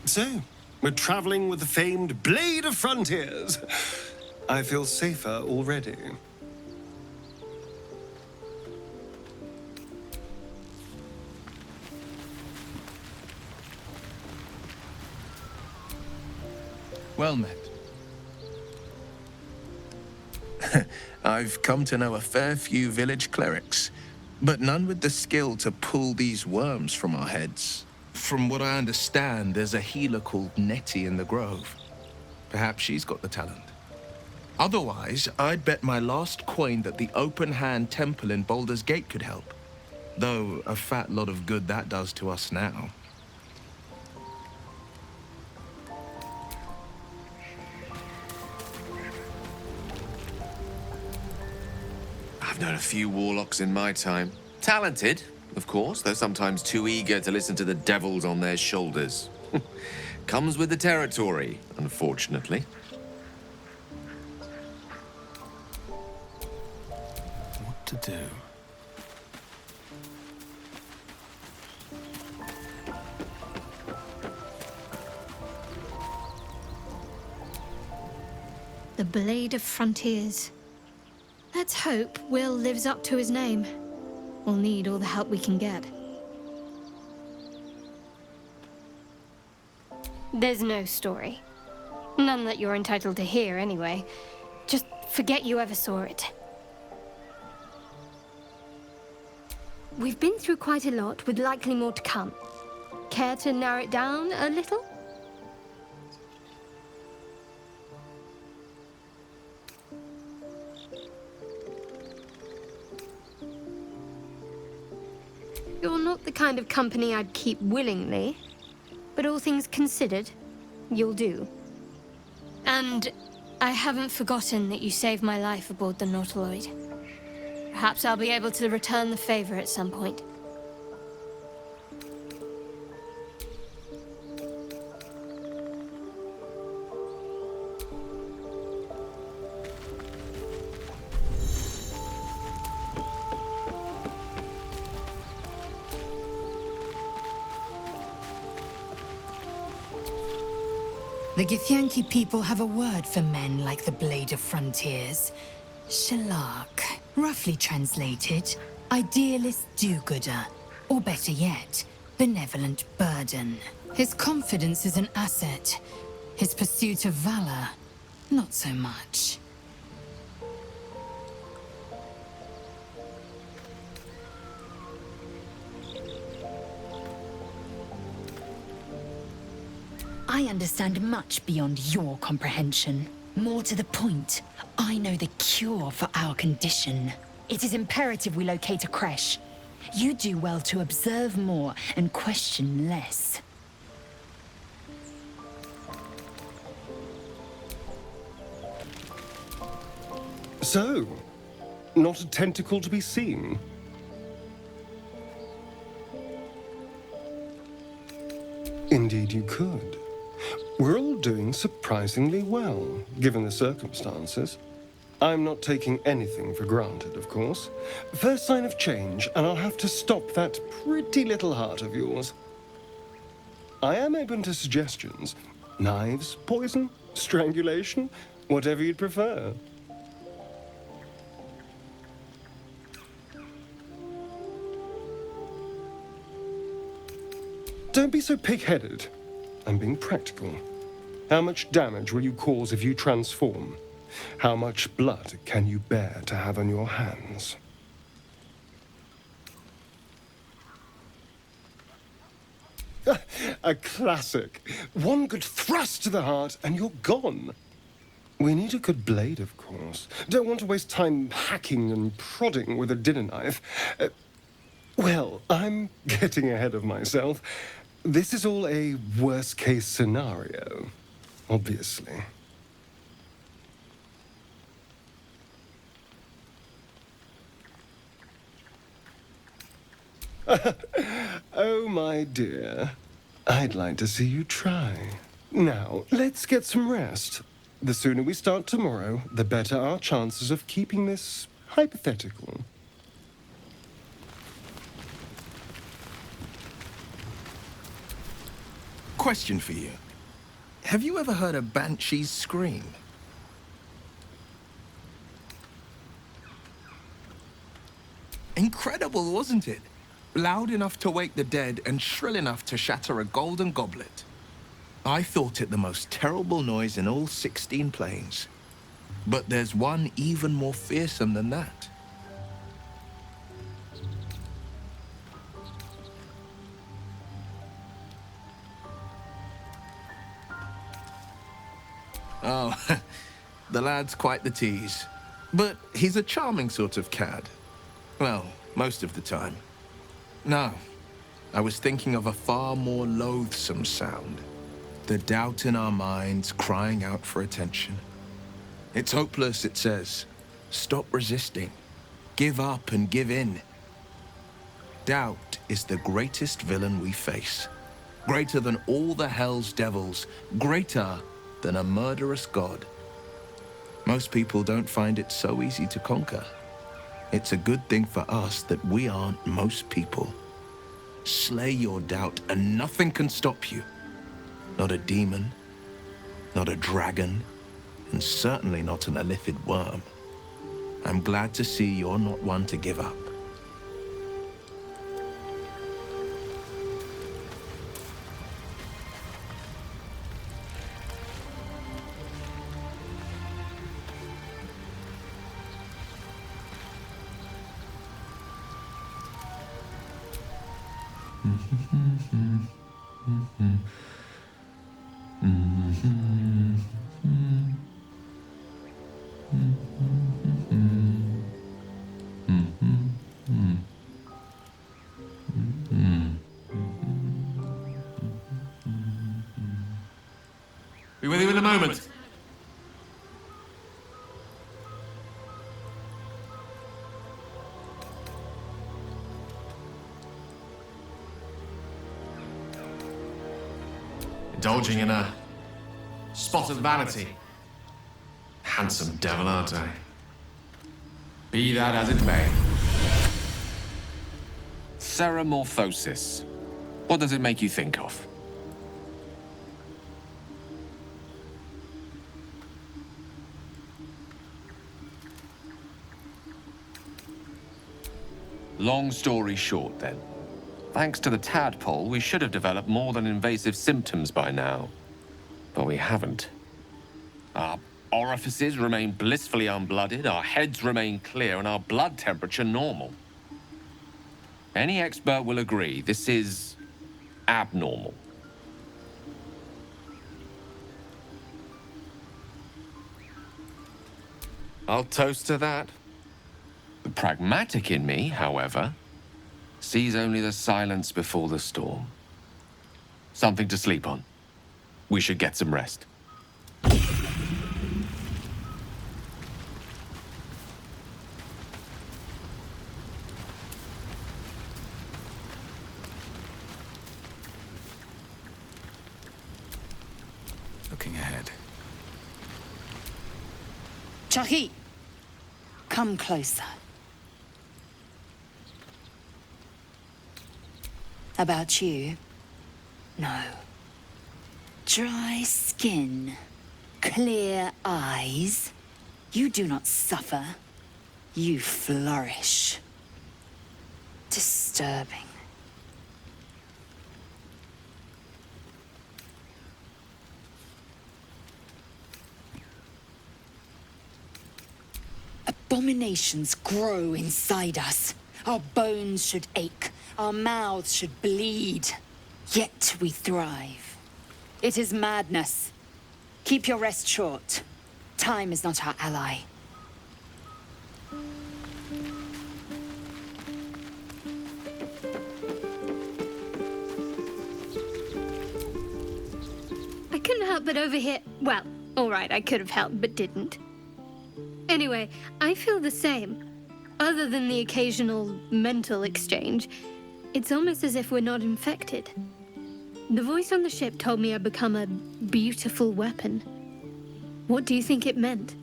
So, we're traveling with the famed Blade of Frontiers. I feel safer already. Well met. I've come to know a fair few village clerics, but none with the skill to pull these worms from our heads. From what I understand, there's a healer called Nettie in the Grove. Perhaps she's got the talent. Otherwise, I'd bet my last coin that the Open Hand Temple in Baldur's Gate could help. Though a fat lot of good that does to us now. I've known a few warlocks in my time. Talented, of course, though sometimes too eager to listen to the devils on their shoulders. Comes with the territory, unfortunately. What to do? The Blade of Frontiers. Let's hope Will lives up to his name. We'll need all the help we can get. There's no story. None that you're entitled to hear, anyway. Just forget you ever saw it. We've been through quite a lot, with likely more to come. Care to narrow it down a little? You're not the kind of company I'd keep willingly, but all things considered, you'll do. And I haven't forgotten that you saved my life aboard the Nautiloid. Perhaps I'll be able to return the favor at some point. The Githyanki people have a word for men like the Blade of Frontiers. Shalak. Roughly translated, idealist do-gooder. Or better yet, benevolent burden. His confidence is an asset. His pursuit of valor, not so much. I understand much beyond your comprehension. More to the point, I know the cure for our condition. It is imperative we locate a creche. You do well to observe more and question less. So, not a tentacle to be seen. Indeed you could. We're all doing surprisingly well, given the circumstances. I'm not taking anything for granted, of course. First sign of change, and I'll have to stop that pretty little heart of yours. I am open to suggestions. Knives, poison, strangulation, whatever you'd prefer. Don't be so pig-headed. I'm being practical. How much damage will you cause if you transform? How much blood can you bear to have on your hands? A classic. One good thrust to the heart and you're gone. We need a good blade, of course. Don't want to waste time hacking and prodding with a dinner knife. Well, I'm getting ahead of myself. This is all a worst-case scenario, obviously. Oh, my dear. I'd like to see you try. Now, let's get some rest. The sooner we start tomorrow, the better our chances of keeping this hypothetical. Question for you. Have you ever heard a banshee's scream? Incredible, wasn't it? Loud enough to wake the dead and shrill enough to shatter a golden goblet. I thought it the most terrible noise in all 16 planes. But there's one even more fearsome than that. Oh, the lad's quite the tease. But he's a charming sort of cad. Well, most of the time. No, I was thinking of a far more loathsome sound. The doubt in our minds crying out for attention. It's hopeless, it says. Stop resisting. Give up and give in. Doubt is the greatest villain we face. Greater than all the hell's devils. Greater than a murderous god. Most people don't find it so easy to conquer. It's a good thing for us that we aren't most people. Slay your doubt and nothing can stop you. Not a demon, not a dragon, and certainly not an illithid worm. I'm glad to see you're not one to give up. Be with you in a moment. Indulging in a spot of vanity. Handsome devil, aren't I? Be that as it may. Ceramorphosis. What does it make you think of? Long story short, then. Thanks to the tadpole, we should have developed more than invasive symptoms by now. But we haven't. Our orifices remain blissfully unblooded, our heads remain clear, and our blood temperature normal. Any expert will agree this is abnormal. I'll toast to that. The pragmatic in me, however, sees only the silence before the storm. Something to sleep on. We should get some rest. Looking ahead. Chahi, come closer. About you? No. Dry skin, clear eyes. You do not suffer. You flourish. Disturbing. Abominations grow inside us. Our bones should ache. Our mouths should bleed. Yet we thrive. It is madness. Keep your rest short. Time is not our ally. I couldn't help but overhear. Well, alright, I could have helped, but didn't. Anyway, I feel the same. Other than the occasional mental exchange, it's almost as if we're not infected. The voice on the ship told me I'd become a beautiful weapon. What do you think it meant?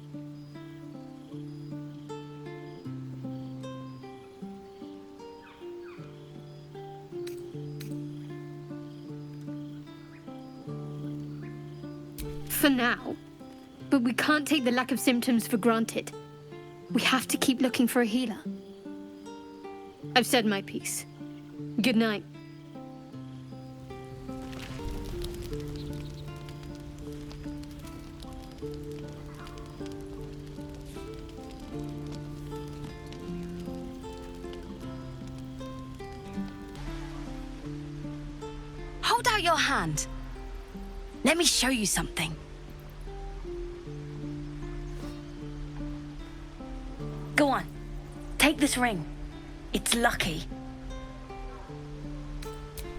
For now. But we can't take the lack of symptoms for granted. We have to keep looking for a healer. I've said my piece. Good night. Hold out your hand. Let me show you something. Go on, take this ring. It's lucky.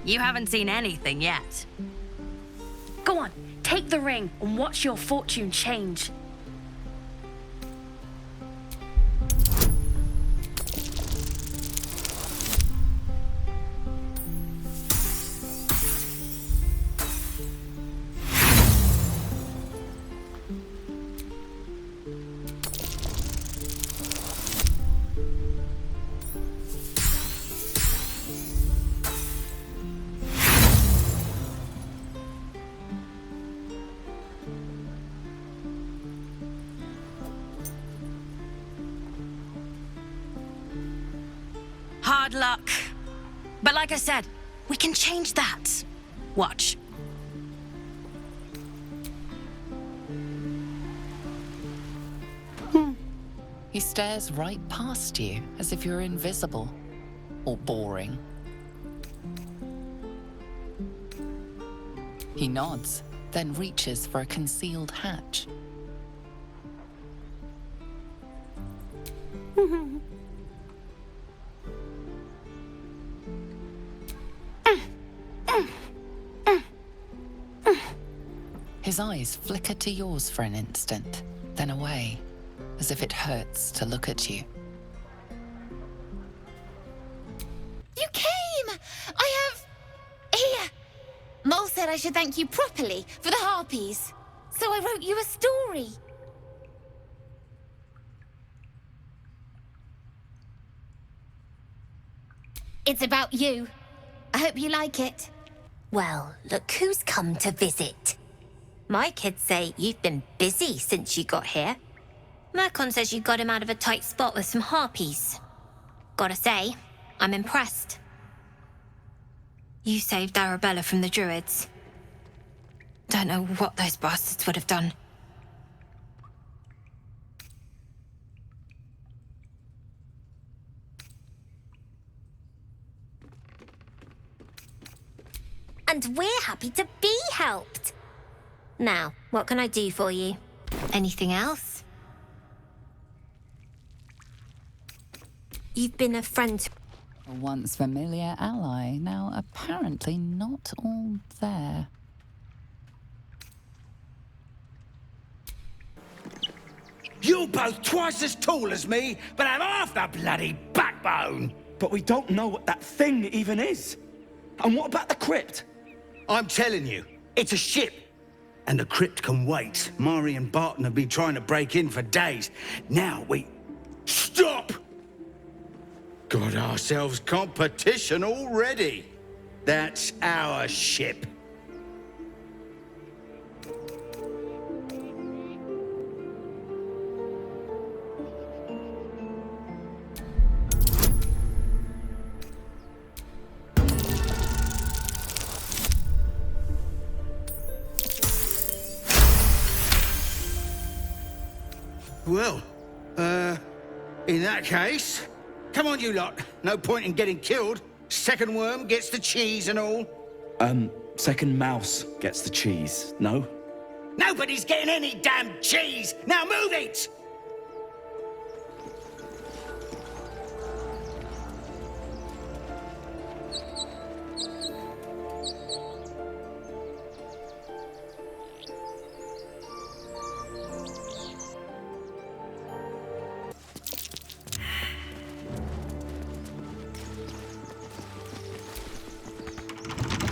You haven't seen anything yet. Go on, take the ring and watch your fortune change. Hard luck. But like I said, we can change that. Watch. He stares right past you, as if you're invisible. Or boring. He nods, then reaches for a concealed hatch. His eyes flicker to yours for an instant, then away, as if it hurts to look at you. You came! I have... Here! Mole said I should thank you properly for the harpies. So I wrote you a story. It's about you. I hope you like it. Well, look who's come to visit. My kids say you've been busy since you got here. Mercon says you got him out of a tight spot with some harpies. Gotta say, I'm impressed. You saved Arabella from the druids. Don't know what those bastards would have done. And we're happy to be helped. Now, what can I do for you? Anything else? You've been a friend. A once familiar ally, now apparently not all there. You're both twice as tall as me, but have half the bloody backbone. But we don't know what that thing even is. And what about the crypt? I'm telling you, it's a ship. And the crypt can wait. Mari and Barton have been trying to break in for days. Now we... Stop! Got ourselves competition already. That's our ship. Well, in that case, come on you lot. No point in getting killed. Second worm gets the cheese and all. Second mouse gets the cheese, no? Nobody's getting any damn cheese! Now move it!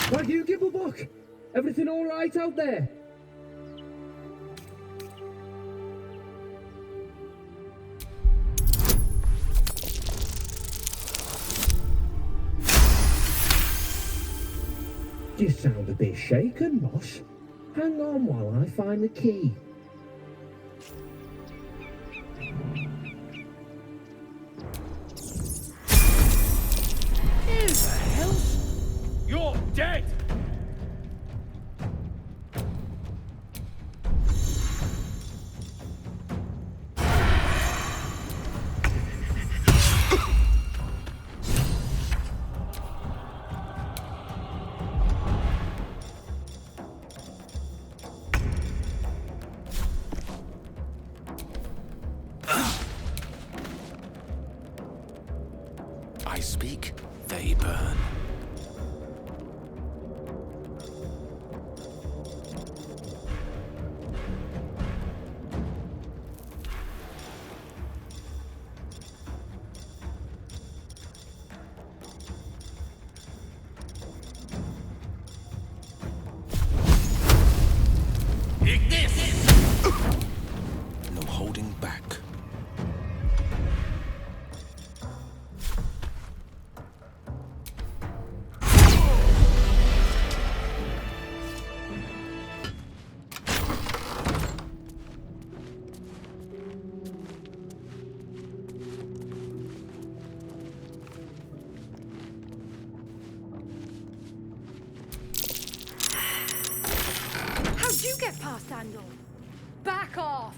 Thank you, Gibblebuck. Everything all right out there? You sound a bit shaken, Moss. Hang on while I find the key. Who the hell? You're dead! I speak, they burn. No holding back. How'd you get past Andor? Back off!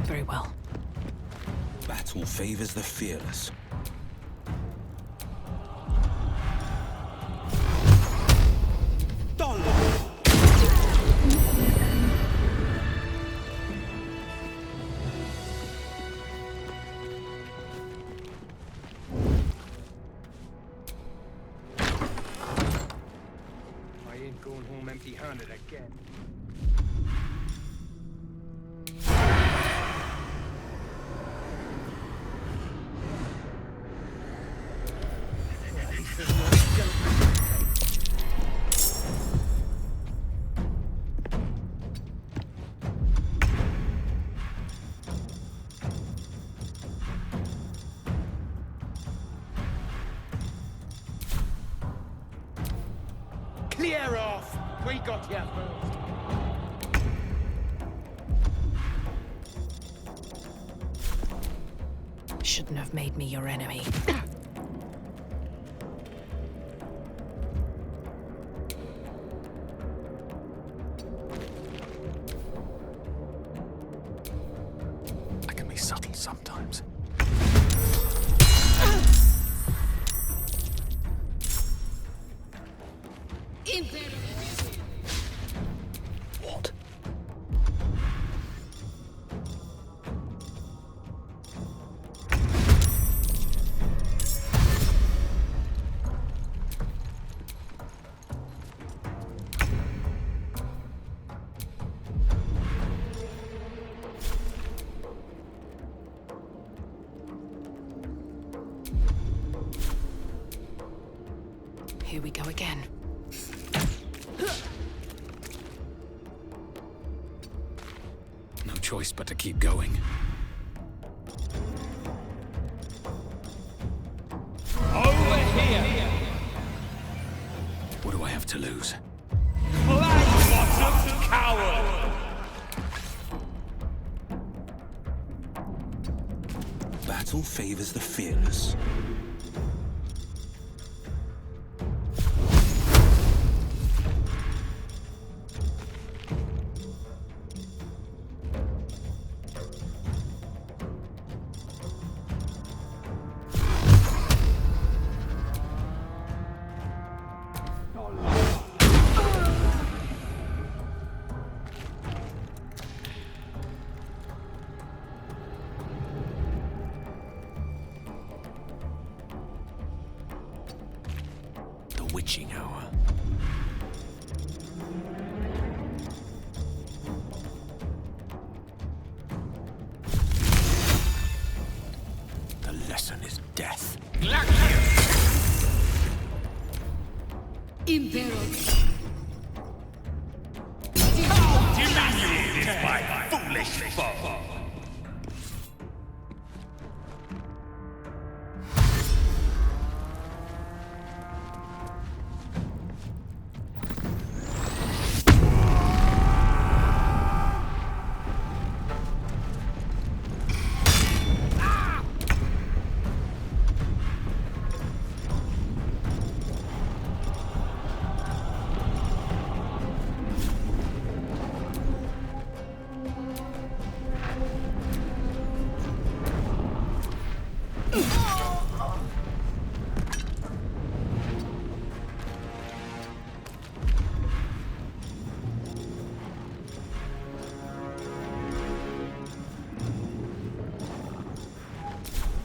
Very well. Battle favors the fearless. I ain't going home empty-handed again. Clear off! We got here first. Shouldn't have made me your enemy. I can be subtle sometimes. What? Here we go again. No choice but to keep going. Over here! What do I have to lose? Black-bottom coward! Battle favors the fearless. witching hour. The lesson is death. Impero. Humiliated by foolish foe.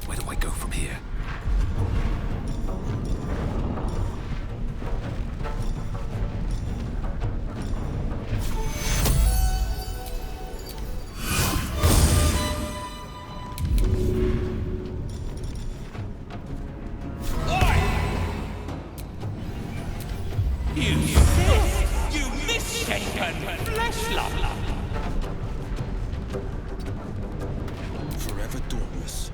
Where do I go from here? You misshapen flesh lover! Forever dauntless.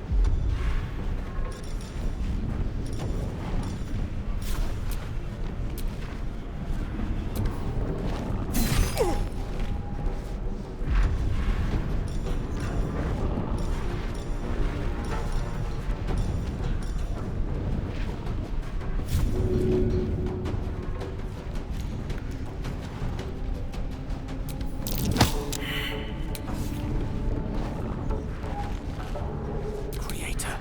Creator.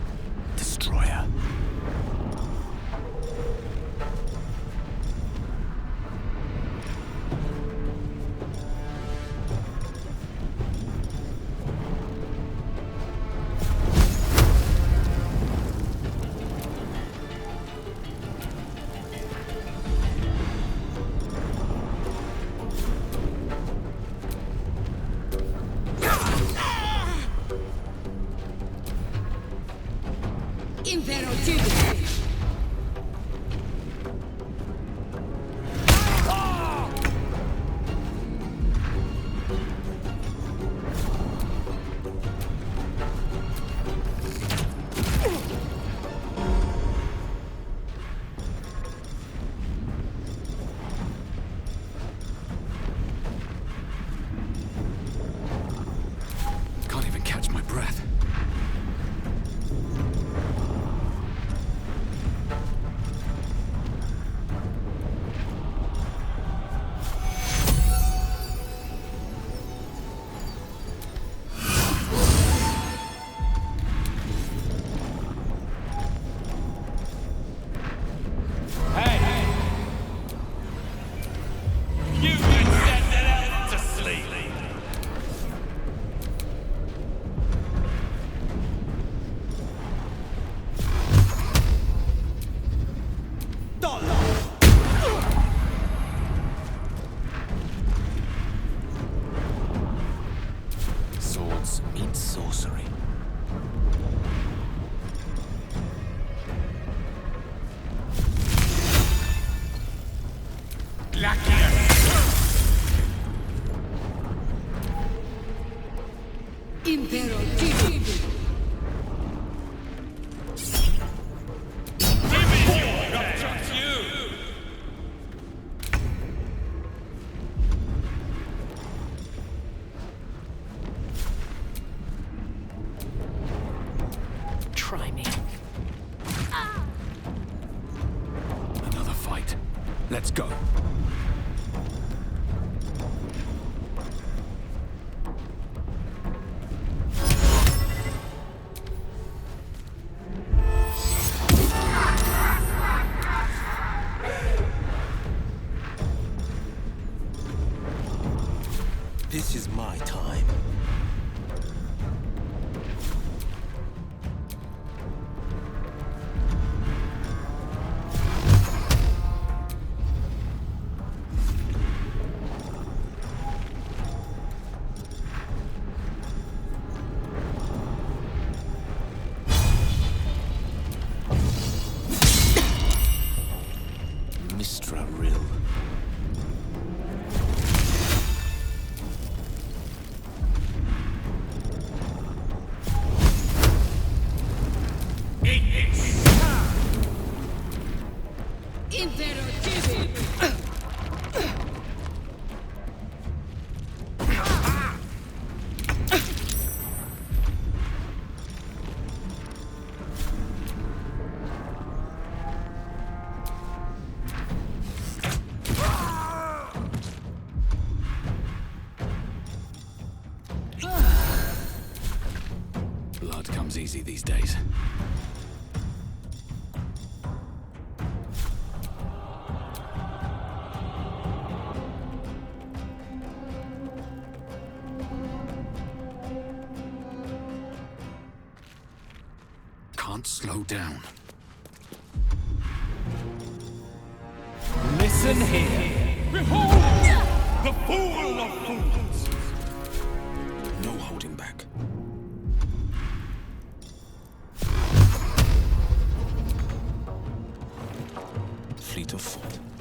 Destroyer. Impero Junior. Can't even catch my breath. You can send an elf to sleep. Swords meet sorcery. Impero Junior. Try me. Another fight. Let's go. This is my time. Blood comes easy these days. Can't slow down. Listen here. Behold! The fool of fools! No holding back. Fleet of foot.